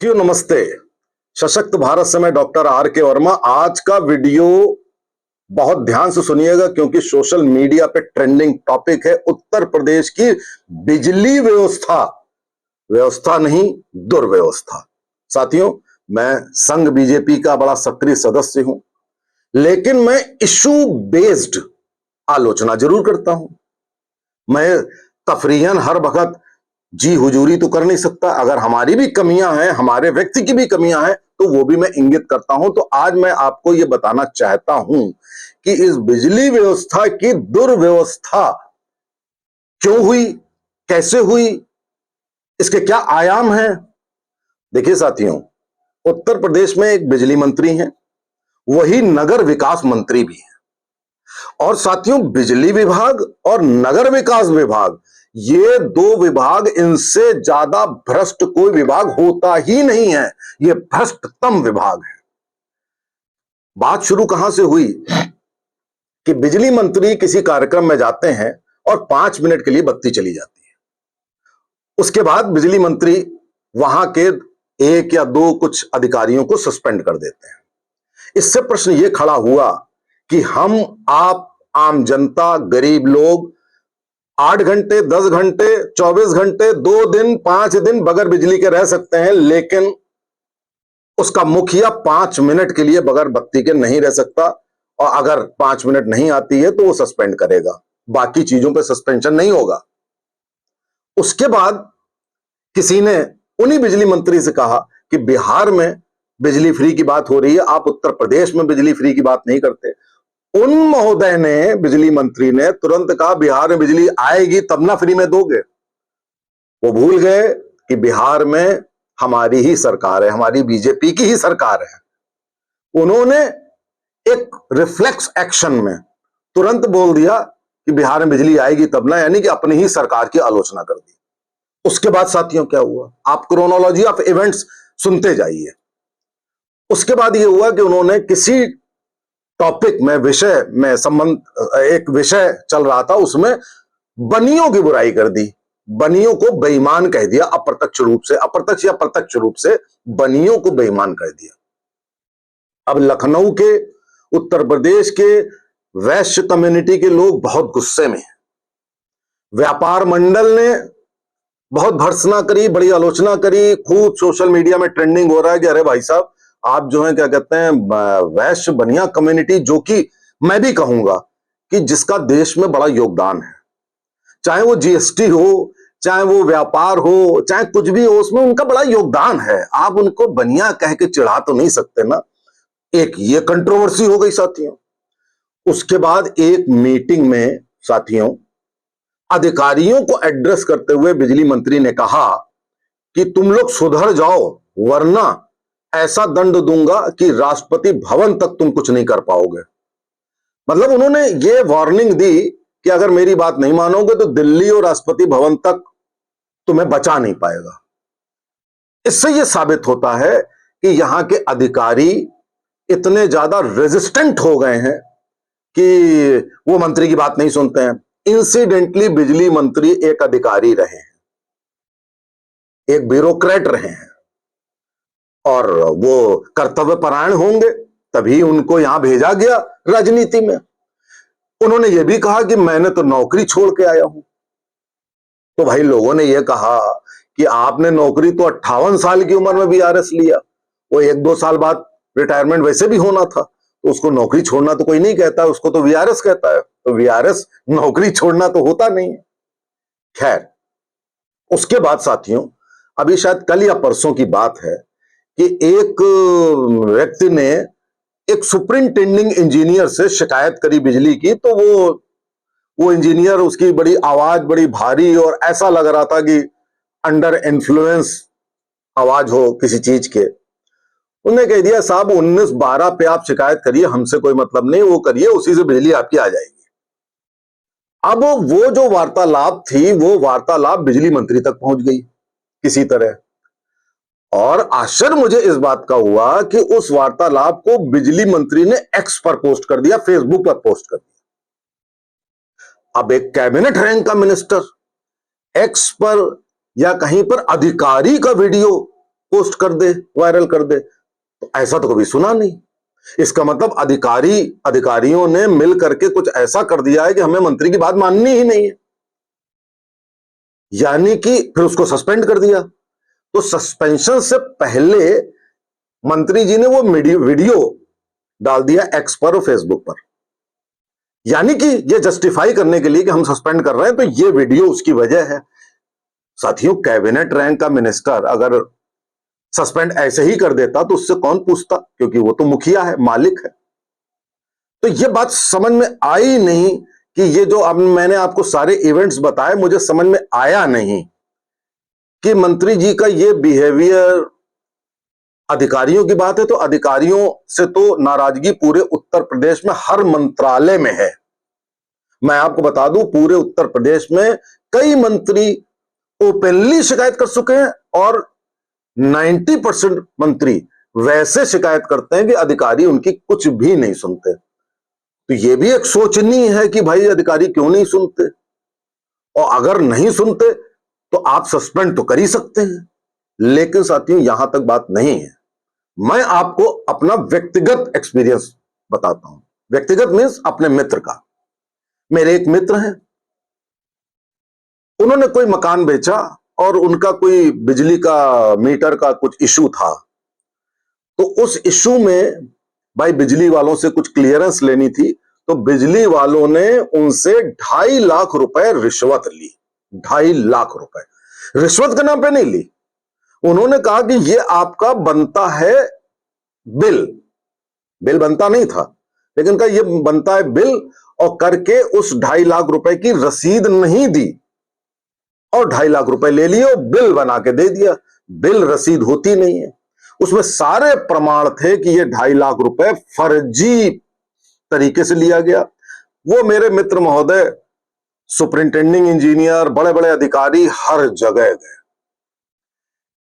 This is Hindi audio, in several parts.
नमस्ते। सशक्त भारत से मैं डॉक्टर आर के वर्मा। आज का वीडियो बहुत ध्यान से सुनिएगा क्योंकि सोशल मीडिया पे ट्रेंडिंग टॉपिक है उत्तर प्रदेश की बिजली व्यवस्था। व्यवस्था नहीं, दुर्व्यवस्था। साथियों, मैं संघ बीजेपी का बड़ा सक्रिय सदस्य हूं, लेकिन मैं इशू बेस्ड आलोचना जरूर करता हूं। मैं तफरीहन हर वक्त जी हुजूरी तो कर नहीं सकता। अगर हमारी भी कमियां हैं, हमारे व्यक्ति की भी कमियां हैं, तो वो भी मैं इंगित करता हूं। तो आज मैं आपको ये बताना चाहता हूं कि इस बिजली व्यवस्था की दुर्व्यवस्था क्यों हुई, कैसे हुई, इसके क्या आयाम हैं। देखिए साथियों, उत्तर प्रदेश में एक बिजली मंत्री हैं, वही नगर विकास मंत्री भी हैं। और साथियों, बिजली विभाग और नगर विकास विभाग, ये दो विभाग, इनसे ज्यादा भ्रष्ट कोई विभाग होता ही नहीं है। ये भ्रष्टतम विभाग है। बात शुरू कहां से हुई कि बिजली मंत्री किसी कार्यक्रम में जाते हैं और 5 मिनट के लिए बत्ती चली जाती है। उसके बाद बिजली मंत्री वहां के एक या दो कुछ अधिकारियों को सस्पेंड कर देते हैं। इससे प्रश्न यह खड़ा हुआ कि हम, आप, आम जनता, गरीब लोग 8 घंटे, 10 घंटे, 24 घंटे, 2 दिन, 5 दिन बगैर बिजली के रह सकते हैं, लेकिन उसका मुखिया 5 मिनट के लिए बगैर बत्ती के नहीं रह सकता। और अगर 5 मिनट नहीं आती है तो वो सस्पेंड करेगा, बाकी चीजों पे सस्पेंशन नहीं होगा। उसके बाद किसी ने उन्हीं बिजली मंत्री से कहा कि बिहार में बिजली फ्री की बात हो रही है, आप उत्तर प्रदेश में बिजली फ्री की बात नहीं करते। उन महोदय ने, बिजली मंत्री ने तुरंत कहा बिहार में बिजली आएगी तब ना फ्री में दोगे। वो भूल गए कि बिहार में हमारी ही सरकार है, हमारी बीजेपी की ही सरकार है। उन्होंने एक रिफ्लेक्स एक्शन में तुरंत बोल दिया कि बिहार में बिजली आएगी तब ना, यानी कि अपनी ही सरकार की आलोचना कर दी। उसके बाद साथियों क्या हुआ, आप क्रोनोलॉजी ऑफ इवेंट्स सुनते जाइए। उसके बाद यह हुआ कि उन्होंने किसी टॉपिक में, विषय में संबंध, एक विषय चल रहा था, उसमें बनियों की बुराई कर दी। बनियों को बेईमान कह दिया, अप्रत्यक्ष रूप से, अप्रत्यक्ष या प्रत्यक्ष रूप से बनियों को बेईमान कह दिया। अब लखनऊ के, उत्तर प्रदेश के वैश्य कम्युनिटी के लोग बहुत गुस्से में हैं। व्यापार मंडल ने बहुत भर्त्सना करी, बड़ी आलोचना करी, खूब सोशल मीडिया में ट्रेंडिंग हो रहा है कि अरे भाई साहब, आप जो है क्या कहते हैं, वैश्य बनिया कम्युनिटी, जो कि मैं भी कहूंगा कि जिसका देश में बड़ा योगदान है, चाहे वो जीएसटी हो, चाहे वो व्यापार हो, चाहे कुछ भी हो, उसमें उनका बड़ा योगदान है। आप उनको बनिया कह के चिढ़ा तो नहीं सकते ना। एक ये कंट्रोवर्सी हो गई साथियों। उसके बाद एक मीटिंग में साथियों, अधिकारियों को एड्रेस करते हुए बिजली मंत्री ने कहा कि तुम लोग सुधर जाओ, वरना ऐसा दंड दूंगा कि राष्ट्रपति भवन तक तुम कुछ नहीं कर पाओगे। मतलब उन्होंने ये वार्निंग दी कि अगर मेरी बात नहीं मानोगे तो दिल्ली और राष्ट्रपति भवन तक तुम्हें बचा नहीं पाएगा। इससे यह साबित होता है कि यहां के अधिकारी इतने ज्यादा रेजिस्टेंट हो गए हैं कि वो मंत्री की बात नहीं सुनते हैं। इंसिडेंटली बिजली मंत्री एक अधिकारी रहे हैं, एक ब्यूरोक्रेट रहे हैं, और वो कर्तव्यपरायण होंगे, तभी उनको यहां भेजा गया राजनीति में। उन्होंने ये भी कहा कि मैंने तो नौकरी छोड़ के आया हूं। तो भाई, लोगों ने यह कहा कि आपने नौकरी तो 58 साल की उम्र में वीआरएस लिया, वो 1-2 साल बाद रिटायरमेंट वैसे भी होना था, तो उसको नौकरी छोड़ना तो कोई नहीं कहता, उसको तो वीआरएस कहता है। तो वीआरएस नौकरी छोड़ना तो होता नहीं है। खैर, उसके बाद साथियों, अभी शायद कल या परसों की बात है कि एक व्यक्ति ने एक सुपरिंटेंडिंग इंजीनियर से शिकायत करी बिजली की। तो वो इंजीनियर, उसकी बड़ी आवाज बड़ी भारी, और ऐसा लग रहा था कि अंडर इन्फ्लुएंस आवाज हो किसी चीज के। उन्होंने कह दिया साहब 19-12 पे आप शिकायत करिए, हमसे कोई मतलब नहीं, वो करिए, उसी से बिजली आपकी आ जाएगी। अब वो जो वार्तालाप थी, वो वार्तालाप बिजली मंत्री तक पहुंच गई किसी तरह। और आश्चर्य मुझे इस बात का हुआ कि उस वार्तालाप को बिजली मंत्री ने एक्स पर पोस्ट कर दिया, फेसबुक पर पोस्ट कर दिया। अब एक कैबिनेट रैंक का मिनिस्टर एक्स पर या कहीं पर अधिकारी का वीडियो पोस्ट कर दे, वायरल कर दे। तो ऐसा तो कभी सुना नहीं। इसका मतलब अधिकारियों ने मिल करके कुछ ऐसा कर दिया है कि हमें मंत्री की बात माननी ही नहीं है, यानी कि फिर उसको सस्पेंड कर दिया। तो सस्पेंशन से पहले मंत्री जी ने वो वीडियो डाल दिया एक्स पर और फेसबुक पर, यानी कि ये जस्टिफाई करने के लिए कि हम सस्पेंड कर रहे हैं, तो ये वीडियो उसकी वजह है। साथियों, कैबिनेट रैंक का मिनिस्टर अगर सस्पेंड ऐसे ही कर देता तो उससे कौन पूछता, क्योंकि वो तो मुखिया है, मालिक है। तो ये बात समझ में आई नहीं कि ये जो अब मैंने आपको सारे इवेंट्स बताए, मुझे समझ में आया नहीं कि मंत्री जी का ये बिहेवियर, अधिकारियों की बात है तो अधिकारियों से तो नाराजगी पूरे उत्तर प्रदेश में हर मंत्रालय में है। मैं आपको बता दूं, पूरे उत्तर प्रदेश में कई मंत्री ओपनली शिकायत कर चुके हैं और 90% मंत्री वैसे शिकायत करते हैं कि अधिकारी उनकी कुछ भी नहीं सुनते। तो यह भी एक सोचनीय है कि भाई अधिकारी क्यों नहीं सुनते, और अगर नहीं सुनते तो आप सस्पेंड तो कर ही सकते हैं। लेकिन साथियों, यहां तक बात नहीं है। मैं आपको अपना व्यक्तिगत एक्सपीरियंस बताता हूं। व्यक्तिगत मीन्स अपने मित्र का। मेरे एक मित्र हैं, उन्होंने कोई मकान बेचा और उनका कोई बिजली का मीटर का कुछ इशू था। तो उस इशू में भाई बिजली वालों से कुछ क्लियरेंस लेनी थी, तो बिजली वालों ने उनसे 2.5 लाख रुपए रिश्वत ली। 2.5 लाख रुपए रिश्वत के नाम पे नहीं ली। उन्होंने कहा कि ये आपका बनता है बिल। बिल बनता नहीं था, लेकिन कहा ये बनता है बिल, और करके उस 2.5 लाख रुपए की रसीद नहीं दी और 2.5 लाख रुपए ले लिए और बिल बना के दे दिया। बिल रसीद होती नहीं है, उसमें सारे प्रमाण थे कि ये 2.5 लाख रुपए फर्जी तरीके से लिया गया। वो मेरे मित्र महोदय सुपरिंटेंडिंग इंजीनियर, बड़े बड़े अधिकारी हर जगह गए।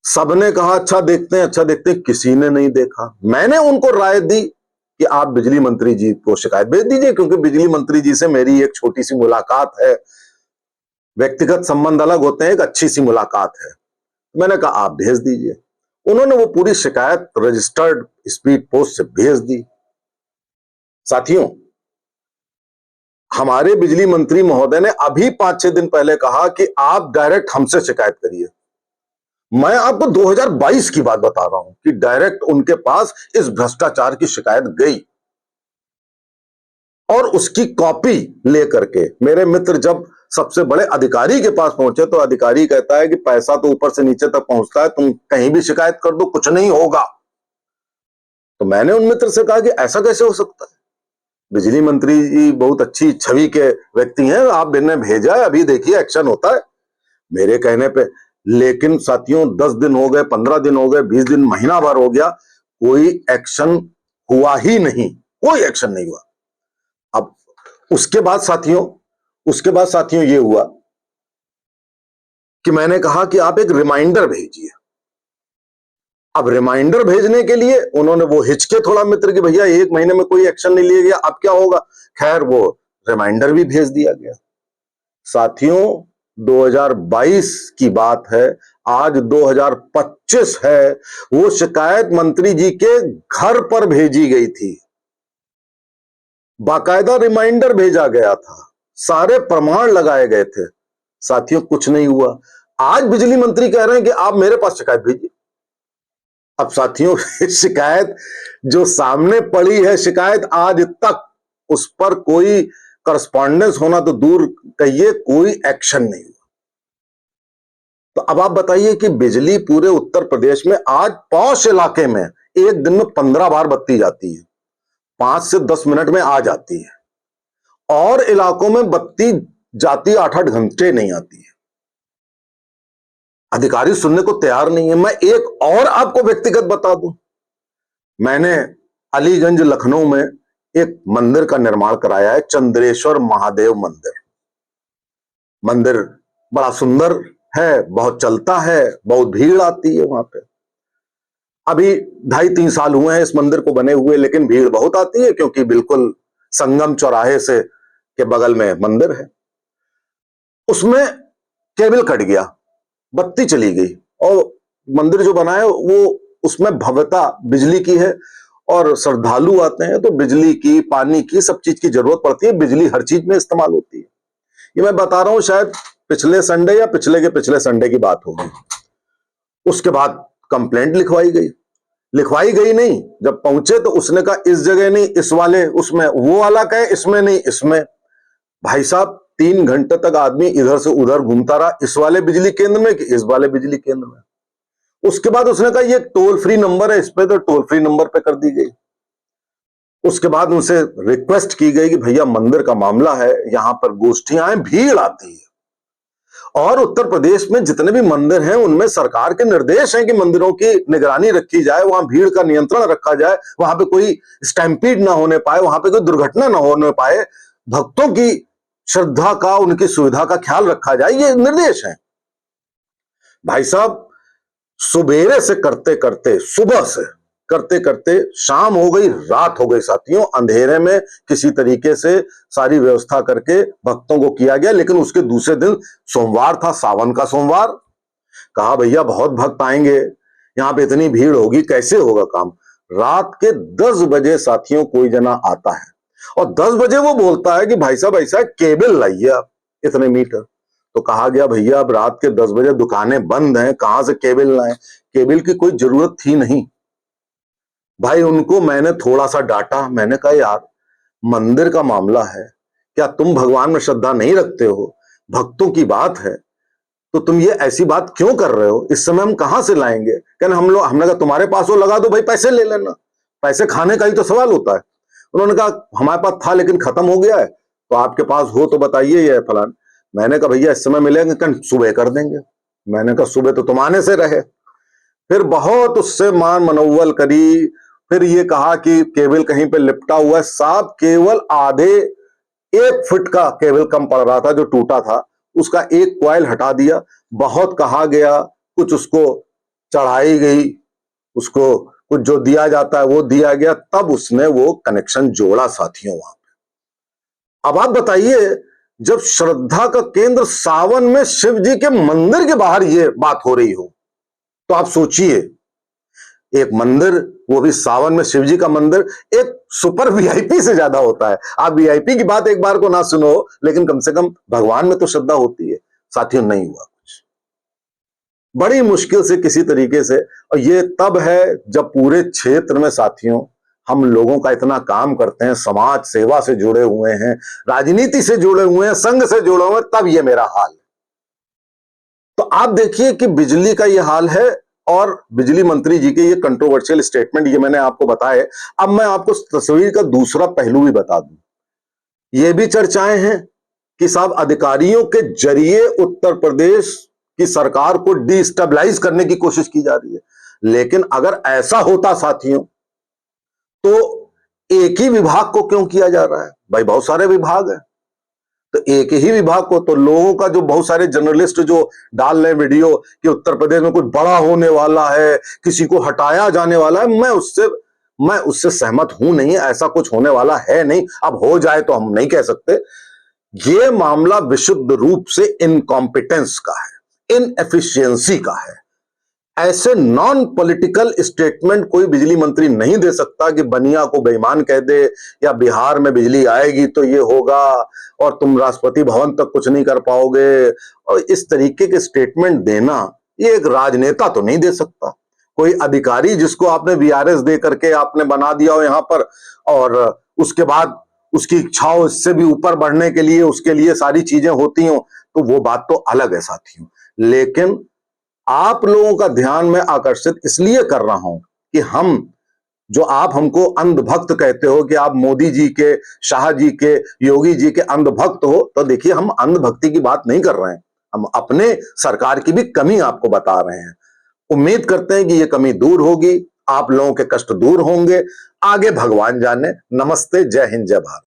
सबने कहा अच्छा देखते हैं, अच्छा देखते हैं, किसी ने नहीं देखा। मैंने उनको राय दी कि आप बिजली मंत्री जी को शिकायत भेज दीजिए, क्योंकि बिजली मंत्री जी से मेरी एक छोटी सी मुलाकात है, व्यक्तिगत संबंध अलग होते हैं, एक अच्छी सी मुलाकात है। मैंने कहा आप भेज दीजिए। उन्होंने वो पूरी शिकायत रजिस्टर्ड स्पीड पोस्ट से भेज दी। साथियों, हमारे बिजली मंत्री महोदय ने अभी 5-6 दिन पहले कहा कि आप डायरेक्ट हमसे शिकायत करिए। मैं आपको 2022 की बात बता रहा हूं कि डायरेक्ट उनके पास इस भ्रष्टाचार की शिकायत गई, और उसकी कॉपी लेकर के मेरे मित्र जब सबसे बड़े अधिकारी के पास पहुंचे, तो अधिकारी कहता है कि पैसा तो ऊपर से नीचे तक पहुंचता है, तुम कहीं भी शिकायत कर दो, कुछ नहीं होगा। तो मैंने उन मित्र से कहा कि ऐसा कैसे हो सकता है, बिजली मंत्री जी बहुत अच्छी छवि के व्यक्ति हैं, आपने भेजा है, अभी देखिए एक्शन होता है मेरे कहने पे। लेकिन साथियों, 10 दिन हो गए, 15 दिन हो गए, 20 दिन, महीना भर हो गया, कोई एक्शन हुआ ही नहीं, कोई एक्शन नहीं हुआ। अब उसके बाद साथियों ये हुआ कि मैंने कहा कि आप एक रिमाइंडर भेजिए। अब रिमाइंडर भेजने के लिए उन्होंने वो हिचके थोड़ा मित्र कि भैया 1 महीने में कोई एक्शन नहीं लिया गया, अब क्या होगा। खैर वो रिमाइंडर भी भेज दिया गया। साथियों, 2022 की बात है, आज 2025 है। वो शिकायत मंत्री जी के घर पर भेजी गई थी, बाकायदा रिमाइंडर भेजा गया था, सारे प्रमाण लगाए गए थे। साथियों, कुछ नहीं हुआ। आज बिजली मंत्री कह रहे हैं कि आप मेरे पास शिकायत भेजिए। अब साथियों, शिकायत जो सामने पड़ी है, शिकायत आज तक उस पर कोई करस्पॉन्डेंस होना तो दूर कहिए, कोई एक्शन नहीं हुआ। तो अब आप बताइए कि बिजली पूरे उत्तर प्रदेश में आज पौष इलाके में एक दिन में 15 बार बत्ती जाती है, 5 से 10 मिनट में आ जाती है, और इलाकों में बत्ती जाती 8-8 घंटे नहीं आती है। अधिकारी सुनने को तैयार नहीं है। मैं एक और आपको व्यक्तिगत बता दूं, मैंने अलीगंज लखनऊ में एक मंदिर का निर्माण कराया है, चंद्रेश्वर महादेव मंदिर। मंदिर बड़ा सुंदर है, बहुत चलता है, बहुत भीड़ आती है वहां पे। अभी 2.5-3 साल हुए हैं इस मंदिर को बने हुए, लेकिन भीड़ बहुत आती है, क्योंकि बिल्कुल संगम चौराहे से के बगल में मंदिर है। उसमें केबल कट गया, बत्ती चली गई, और मंदिर जो बना है वो उसमें भव्यता बिजली की है, और श्रद्धालु आते हैं तो बिजली की, पानी की, सब चीज की जरूरत पड़ती है। बिजली हर चीज में इस्तेमाल होती है। ये मैं बता रहा हूं, शायद पिछले संडे या पिछले के पिछले संडे की बात होगी। उसके बाद कंप्लेंट लिखवाई गई नहीं। जब पहुंचे तो उसने कहा इस जगह नहीं, इस वाले उसमें, वो वाला कहे इसमें नहीं, इसमें। भाई साहब 3 घंटे तक आदमी इधर से उधर घूमता रहा, इस वाले बिजली केंद्र में कि इस वाले बिजली केंद्र में। उसके बाद उसने कहा ये टोल फ्री नंबर है, इस पे तो टोल फ्री नंबर पे कर दी गई। उसके बाद उनसे रिक्वेस्ट की गई कि भैया मंदिर का मामला है, यहां पर गोष्ठियां हैं, भीड़ आती है, और उत्तर प्रदेश में जितने भी मंदिर हैं उनमें सरकार के निर्देश हैं कि मंदिरों की निगरानी रखी जाए, वहां भीड़ का नियंत्रण रखा जाए, वहां पे कोई स्टैम्पीड ना होने पाए, वहां पे कोई दुर्घटना ना होने पाए, भक्तों की श्रद्धा का, उनकी सुविधा का ख्याल रखा जाए, ये निर्देश हैं। भाई साहब सुबेरे से करते करते, सुबह से करते करते शाम हो गई, रात हो गई साथियों। अंधेरे में किसी तरीके से सारी व्यवस्था करके भक्तों को किया गया। लेकिन उसके दूसरे दिन सोमवार था, सावन का सोमवार। कहा भैया बहुत भक्त आएंगे, यहां पे इतनी भीड़ होगी, कैसे होगा काम। रात के 10 बजे साथियों कोई जना आता है, और 10 बजे वो बोलता है कि भाई साहब ऐसा केबल लाइए आप, इतने मीटर। तो कहा गया भैया अब रात के 10 बजे दुकानें बंद हैं, कहां से केबल लाएं। केबल की कोई जरूरत थी नहीं। भाई उनको मैंने थोड़ा सा डांटा, मैंने कहा यार मंदिर का मामला है, क्या तुम भगवान में श्रद्धा नहीं रखते हो? भक्तों की बात है तो तुम ये ऐसी बात क्यों कर रहे हो? इस समय हम कहां से लाएंगे? कहने हमने कहा तुम्हारे पास हो, लगा दो भाई, पैसे ले लेना, पैसे खाने का ही तो सवाल होता है। उन्होंने कहा हमारे पास था लेकिन खत्म हो गया है, तो आपके पास हो तो बताइए ये फलान। मैंने कहा भैया इस समय मिलेंगे, कल सुबह कर देंगे। मैंने कहा सुबह तो तुम आने से रहे। फिर बहुत उससे मान मनौवल करी, फिर ये कहा कि केबल कहीं पे लिपटा हुआ है। साहब केवल आधे 1 फुट का केबल कम पड़ रहा था जो टूटा था, उसका एक कॉइल हटा दिया। बहुत कहा गया, कुछ उसको चढ़ाई गई, उसको कुछ जो दिया जाता है वो दिया गया, तब उसने वो कनेक्शन जोड़ा साथियों वहां पे। अब आप बताइए, जब श्रद्धा का केंद्र सावन में शिव जी के मंदिर के बाहर ये बात हो रही हो, तो आप सोचिए, एक मंदिर, वो भी सावन में शिव जी का मंदिर, एक सुपर वीआईपी से ज्यादा होता है। आप वीआईपी की बात एक बार को ना सुनो, लेकिन कम से कम भगवान में तो श्रद्धा होती है। साथियों नहीं हुआ कुछ, बड़ी मुश्किल से किसी तरीके से। और ये तब है जब पूरे क्षेत्र में साथियों हम लोगों का इतना काम करते हैं, समाज सेवा से जुड़े हुए हैं, राजनीति से जुड़े हुए हैं, संघ से जुड़े हुए हैं, तब ये मेरा हाल है। तो आप देखिए कि बिजली का ये हाल है, और बिजली मंत्री जी के ये कंट्रोवर्शियल स्टेटमेंट, ये मैंने आपको बताए। अब मैं आपको तस्वीर का दूसरा पहलू भी बता दूं। ये भी चर्चाएं हैं कि साहब अधिकारियों के जरिए उत्तर प्रदेश की सरकार को डिस्टेबलाइज करने की कोशिश की जा रही है। लेकिन अगर ऐसा होता साथियों, तो एक ही विभाग को क्यों किया जा रहा है? भाई बहुत सारे विभाग हैं, तो एक ही विभाग को, तो लोगों का जो बहुत सारे जर्नलिस्ट जो डाल रहे वीडियो कि उत्तर प्रदेश में कुछ बड़ा होने वाला है, किसी को हटाया जाने वाला है, मैं उससे सहमत हूं नहीं। ऐसा कुछ होने वाला है नहीं। अब हो जाए तो हम नहीं कह सकते। ये मामला विशुद्ध रूप से इनकॉम्पिटेंस का है, इनएफिशिएंसी का है। ऐसे नॉन पॉलिटिकल स्टेटमेंट कोई बिजली मंत्री नहीं दे सकता कि बनिया को बेईमान कह दे, या बिहार में बिजली आएगी तो ये होगा, और तुम राष्ट्रपति भवन तक कुछ नहीं कर पाओगे। और इस तरीके के स्टेटमेंट देना, ये एक राजनेता तो नहीं दे सकता। कोई अधिकारी जिसको आपने वीआरएस दे करके आपने बना दिया हो यहां पर, और उसके बाद उसकी इच्छाओं इससे भी ऊपर बढ़ने के लिए उसके लिए सारी चीजें होती हो, तो वो बात तो अलग है साथियों। लेकिन आप लोगों का ध्यान में आकर्षित इसलिए कर रहा हूं कि हम, जो आप हमको अंधभक्त कहते हो कि आप मोदी जी के, शाह जी के, योगी जी के अंधभक्त हो, तो देखिए हम अंधभक्ति की बात नहीं कर रहे हैं। हम अपने सरकार की भी कमी आपको बता रहे हैं। उम्मीद करते हैं कि ये कमी दूर होगी, आप लोगों के कष्ट दूर होंगे। आगे भगवान जाने। नमस्ते, जय हिंद, जय भारत।